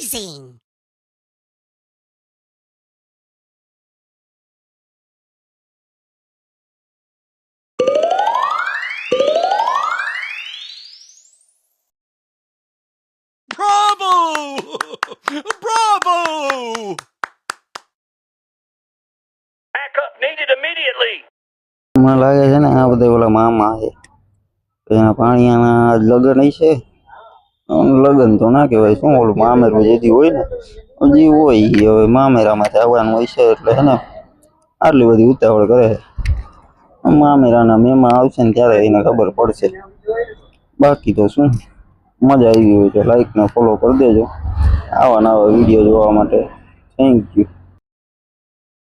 Amazing! Bravo! Bravo! Backup needed immediately. મને લાગે છે ને આ બધા ઓલા મામા છે એના પાણીયાના લગ્ન હશે. લગ્ન તો ના કહેવાય, શું ઓલું મામેરું જેથી હોય ને હજી હોય હવે મામેરામાંથી આવવાનું હોય છે એટલે છે ને આટલી બધી ઉતાવળ કરે છે. મામેરાના મહેમાન આવશે ને ત્યારે એને ખબર પડશે. બાકી તો શું, મજા આવી હોય તો લાઈક ને ફોલો કરી દેજો આવા નવા વિડીયો જોવા માટે. Thank you.